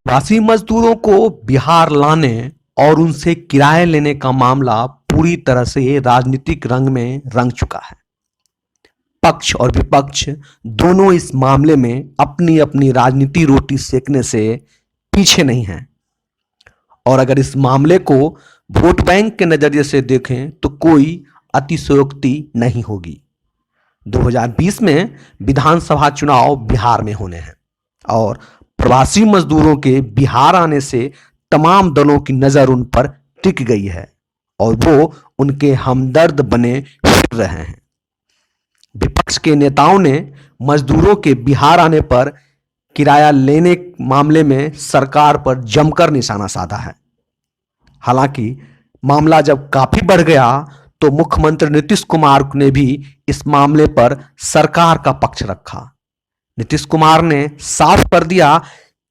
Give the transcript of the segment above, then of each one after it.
प्रवासी मजदूरों को बिहार लाने और उनसे किराए लेने का मामला पूरी तरह से राजनीतिक रंग में रंग चुका है। पक्ष और विपक्ष दोनों इस मामले में अपनी अपनी राजनीति रोटी सेकने से पीछे नहीं हैं। और अगर इस मामले को वोट बैंक के नजरिए से देखें तो कोई अतिशयोक्ति नहीं होगी। 2020 में विधानसभा चुनाव बिहार में होने हैं और प्रवासी मजदूरों के बिहार आने से तमाम दलों की नजर उन पर टिक गई है और वो उनके हमदर्द बने फिर रहे हैं। विपक्ष के नेताओं ने मजदूरों के बिहार आने पर किराया लेने मामले में सरकार पर जमकर निशाना साधा है। हालांकि मामला जब काफी बढ़ गया तो मुख्यमंत्री नीतीश कुमार ने भी इस मामले पर सरकार का पक्ष रखा। नीतीश कुमार ने साफ कर दिया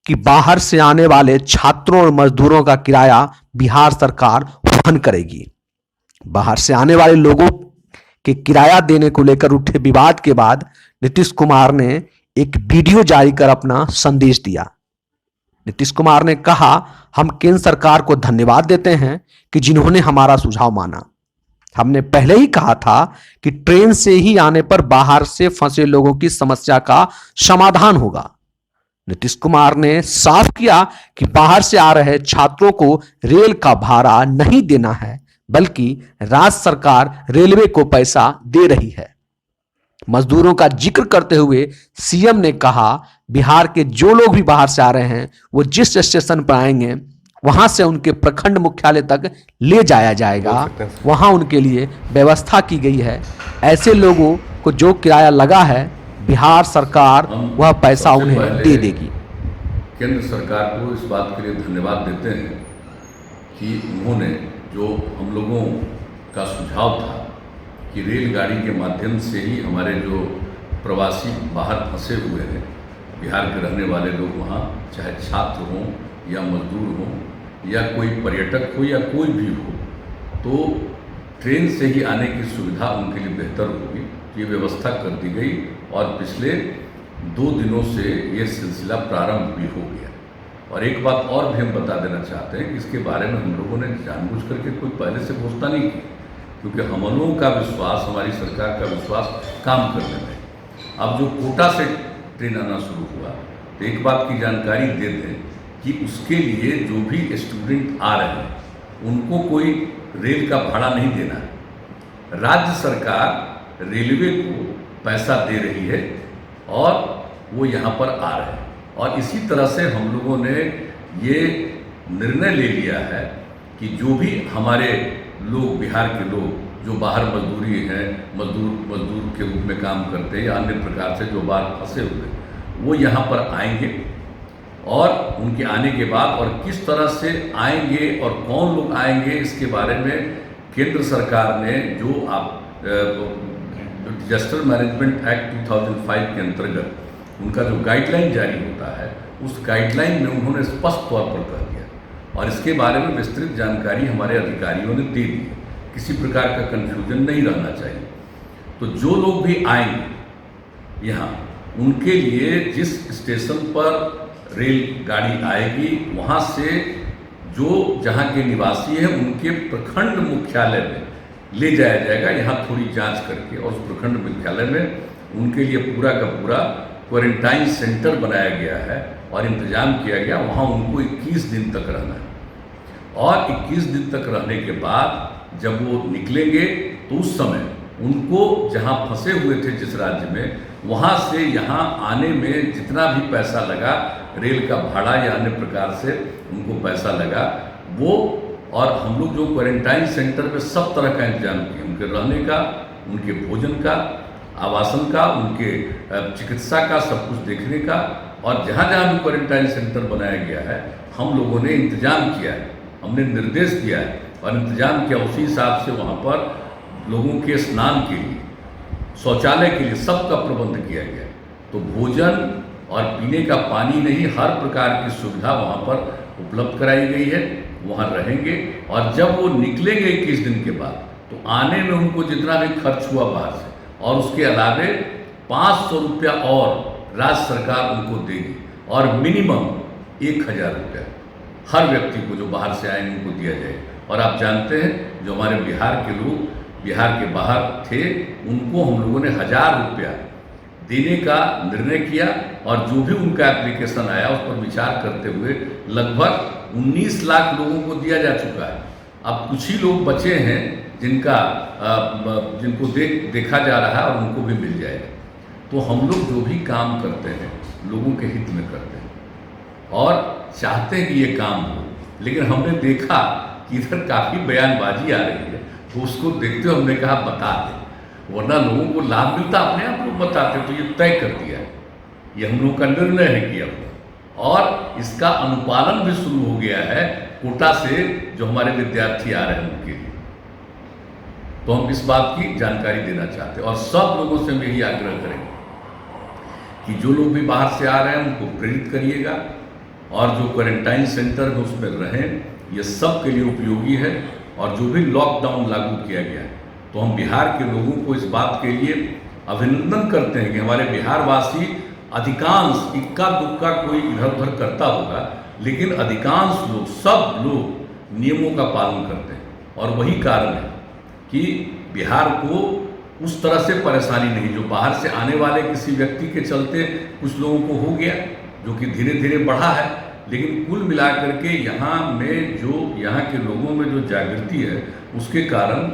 कि बाहर से आने वाले छात्रों और मजदूरों का किराया बिहार सरकार वहन करेगी। बाहर से आने वाले लोगों के किराया देने को लेकर उठे विवाद के बाद नीतीश कुमार ने एक वीडियो जारी कर अपना संदेश दिया। नीतीश कुमार ने कहा, हम केंद्र सरकार को धन्यवाद देते हैं कि जिन्होंने हमारा सुझाव माना। हमने पहले ही कहा था कि ट्रेन से ही आने पर बाहर से फंसे लोगों की समस्या का समाधान होगा। नीतीश कुमार ने साफ किया कि बाहर से आ रहे छात्रों को रेल का भाड़ा नहीं देना है, बल्कि राज्य सरकार रेलवे को पैसा दे रही है। मजदूरों का जिक्र करते हुए सीएम ने कहा, बिहार के जो लोग भी बाहर से आ रहे हैं वो जिस स्टेशन पर आएंगे वहां से उनके प्रखंड मुख्यालय तक ले जाया जाएगा। वहां उनके लिए व्यवस्था की गई है। ऐसे लोगों को जो किराया लगा है बिहार सरकार वह पैसा उन्हें दे देगी। केंद्र सरकार को इस बात के लिए धन्यवाद देते हैं कि उन्होंने जो हम लोगों का सुझाव था कि रेलगाड़ी के माध्यम से ही हमारे जो प्रवासी बाहर फंसे हुए हैं, बिहार के रहने वाले लोग वहाँ, चाहे छात्र हों या मजदूर हों या कोई पर्यटक हो या कोई भी हो, तो ट्रेन से ही आने की सुविधा उनके लिए बेहतर होगी। ये व्यवस्था कर दी गई और पिछले 2 दिनों से ये सिलसिला प्रारंभ भी हो गया। और एक बात और भी हम बता देना चाहते हैं कि इसके बारे में हम लोगों ने जानबूझ करके कोई पहले से घोषणा नहीं की, क्योंकि हम लोगों का विश्वास, हमारी सरकार का विश्वास काम करने में। अब जो कोटा से ट्रेन आना शुरू हुआ तो एक बात की जानकारी दे दें कि उसके लिए जो भी स्टूडेंट आ रहे हैं उनको कोई रेल का भाड़ा नहीं देना है। राज्य सरकार रेलवे को पैसा दे रही है और वो यहाँ पर आ रहे हैं। और इसी तरह से हम लोगों ने ये निर्णय ले लिया है कि जो भी हमारे लोग, बिहार के लोग जो बाहर मजदूरी हैं, मजदूर के रूप में काम करते हैं या अन्य प्रकार से जो बाहर फंसे हुए, वो यहाँ पर आएंगे। और उनके आने के बाद और किस तरह से आएंगे और कौन लोग आएंगे, इसके बारे में केंद्र सरकार ने जो डिजास्टर मैनेजमेंट एक्ट 2005 के अंतर्गत उनका जो गाइडलाइन जारी होता है, उस गाइडलाइन में उन्होंने स्पष्ट तौर पर कह दिया और इसके बारे में विस्तृत जानकारी हमारे अधिकारियों ने दे दी है। किसी प्रकार का कन्फ्यूजन नहीं रहना चाहिए। तो जो लोग भी आएंगे यहाँ, उनके लिए जिस स्टेशन पर रेलगाड़ी आएगी वहाँ से जो जहाँ के निवासी हैं उनके प्रखंड मुख्यालय में ले जाया जाएगा। यहाँ थोड़ी जांच करके और उस प्रखंड मुख्यालय में उनके लिए पूरा का पूरा क्वारंटाइन सेंटर बनाया गया है और इंतजाम किया गया। वहाँ उनको 21 दिन तक रहना है और 21 दिन तक रहने के बाद जब वो निकलेंगे तो उस समय उनको जहाँ फंसे हुए थे जिस राज्य में, वहाँ से यहाँ आने में जितना भी पैसा लगा, रेल का भाड़ा या अन्य प्रकार से उनको पैसा लगा, वो और हम लोग जो क्वारंटाइन सेंटर में सब तरह का इंतजाम किए, उनके रहने का, उनके भोजन का, आवासन का, उनके चिकित्सा का, सब कुछ देखने का। और जहाँ जहाँ भी क्वारंटाइन सेंटर बनाया गया है हम लोगों ने इंतजाम किया है, हमने निर्देश दिया है और इंतजाम किया। उसी हिसाब से वहाँ पर लोगों के स्नान के लिए, शौचालय के लिए सबका प्रबंध किया गया है। तो भोजन और पीने का पानी नहीं, हर प्रकार की सुविधा वहाँ पर उपलब्ध कराई गई है। वहाँ रहेंगे और जब वो निकलेंगे 21 दिन के बाद तो आने में उनको जितना भी खर्च हुआ बाहर से और उसके अलावे 500 रुपया और राज्य सरकार उनको देगी और मिनिमम 1,000 रुपया हर व्यक्ति को जो बाहर से आए उनको दिया जाए। और आप जानते हैं जो हमारे बिहार के लोग बिहार के बाहर थे उनको हम लोगों ने 1,000 रुपया देने का निर्णय किया और जो भी उनका एप्लीकेशन आया उस पर विचार करते हुए लगभग 19 लाख लोगों को दिया जा चुका है। अब कुछ ही लोग बचे हैं जिनको देखा जा रहा है और उनको भी मिल जाएगा। तो हम लोग जो भी काम करते हैं लोगों के हित में करते हैं और चाहते हैं कि ये काम हो, लेकिन हमने देखा कि इधर काफ़ी बयानबाजी आ रही है, तो उसको देखते हुए हमने कहा बता दें, वरना लोगों को लाभ मिलता अपने आप लोग बताते। तो ये तय कर दिया है, ये हम लोग का निर्णय है किया हुआ और इसका अनुपालन भी शुरू हो गया है कोटा से जो हमारे विद्यार्थी आ रहे हैं उनके लिए। तो हम इस बात की जानकारी देना चाहते हैं और सब लोगों से हम यही आग्रह करेंगे कि जो लोग भी बाहर से आ रहे हैं उनको प्रेरित करिएगा और जो क्वारंटाइन सेंटर में उसमें रहें, ये सब के लिए उपयोगी है। और जो भी लॉकडाउन लागू किया गया है तो हम बिहार के लोगों को इस बात के लिए अभिनंदन करते हैं कि हमारे बिहारवासी अधिकांश इक्का दुक्का कोई इधर उधर करता होगा, लेकिन अधिकांश लोग सब लोग नियमों का पालन करते हैं। और वही कारण है कि बिहार को उस तरह से परेशानी नहीं जो बाहर से आने वाले किसी व्यक्ति के चलते कुछ लोगों को हो गया, जो कि धीरे धीरे बढ़ा है। लेकिन कुल मिलाकर के यहाँ के लोगों में जो जागृति है उसके कारण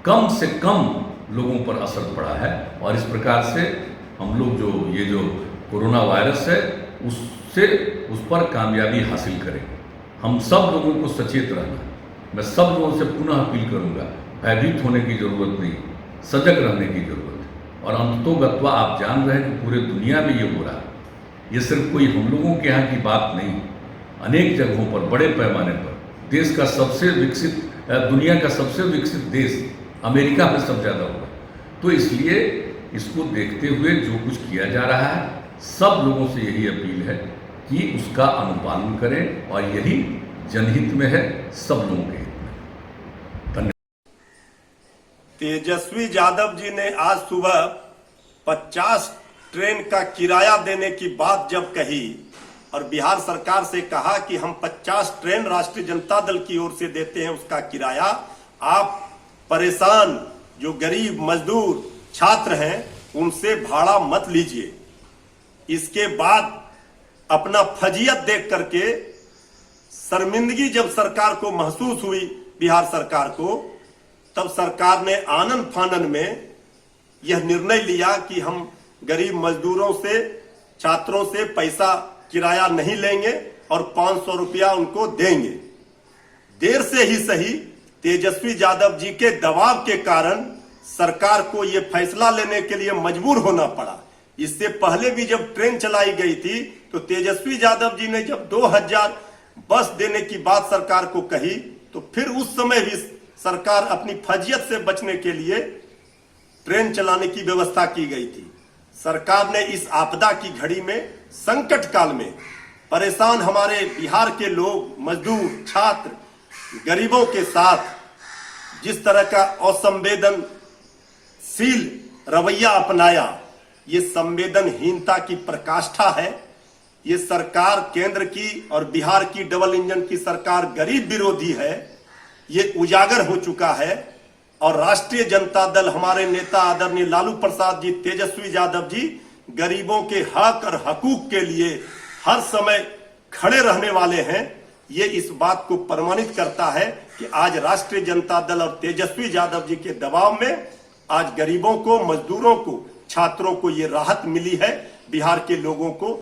कम से कम लोगों पर असर पड़ा है। और इस प्रकार से हम लोग जो कोरोना वायरस है उस पर कामयाबी हासिल करेंगे। हम सब लोगों को सचेत रहना, मैं सब लोगों से पुनः अपील करूंगा, भयभीत होने की जरूरत नहीं, सजग रहने की जरूरत है। और अंततोगत्वा आप जान रहे हैं कि पूरे दुनिया में ये हो रहा है, ये सिर्फ कोई हम लोगों के यहाँ की बात नहीं, अनेक जगहों पर बड़े पैमाने पर दुनिया का सबसे विकसित देश अमेरिका में सब ज़्यादा हुआ। तो इसलिए इसको देखते हुए जो कुछ किया जा रहा है सब लोगों से यही अपील है कि उसका अनुपालन करें और यही जनहित में है, सब लोगों के हित में। धन्यवाद। तेजस्वी यादव जी ने आज सुबह 50 ट्रेन का किराया देने की बात जब कही और बिहार सरकार से कहा कि हम 50 ट्रेन राष्ट्रीय जनता दल की ओर से देते हैं उसका किराया, आप परेशान जो गरीब मजदूर छात्र हैं उनसे भाड़ा मत लीजिए। इसके बाद अपना फजीयत देख करके शर्मिंदगी जब सरकार को महसूस हुई, बिहार सरकार को, तब सरकार ने आनन फानन में यह निर्णय लिया कि हम गरीब मजदूरों से, छात्रों से पैसा किराया नहीं लेंगे और 500 रुपया उनको देंगे। देर से ही सही तेजस्वी यादव जी के दबाव के कारण सरकार को यह फैसला लेने के लिए मजबूर होना पड़ा। इससे पहले भी जब ट्रेन चलाई गई थी तो तेजस्वी यादव जी ने जब 2000 बस देने की बात सरकार को कही तो फिर उस समय भी सरकार अपनी फजीयत से बचने के लिए ट्रेन चलाने की व्यवस्था की गई थी। सरकार ने इस आपदा की घड़ी में, संकट काल में परेशान हमारे बिहार के लोग, मजदूर, छात्र, गरीबों के साथ जिस तरह का असंवेदनशील रवैया अपनाया, ये संवेदनहीनता की प्रकाष्ठा है। ये सरकार केंद्र की और बिहार की डबल इंजन की सरकार गरीब विरोधी है, ये उजागर हो चुका है। और राष्ट्रीय जनता दल, हमारे नेता आदरणीय लालू प्रसाद जी, तेजस्वी यादव जी गरीबों के हक और हकूक के लिए हर समय खड़े रहने वाले हैं। ये इस बात को प्रमाणित करता है कि आज राष्ट्रीय जनता दल और तेजस्वी यादव जी के दबाव में आज गरीबों को, मजदूरों को, छात्रों को ये राहत मिली है, बिहार के लोगों को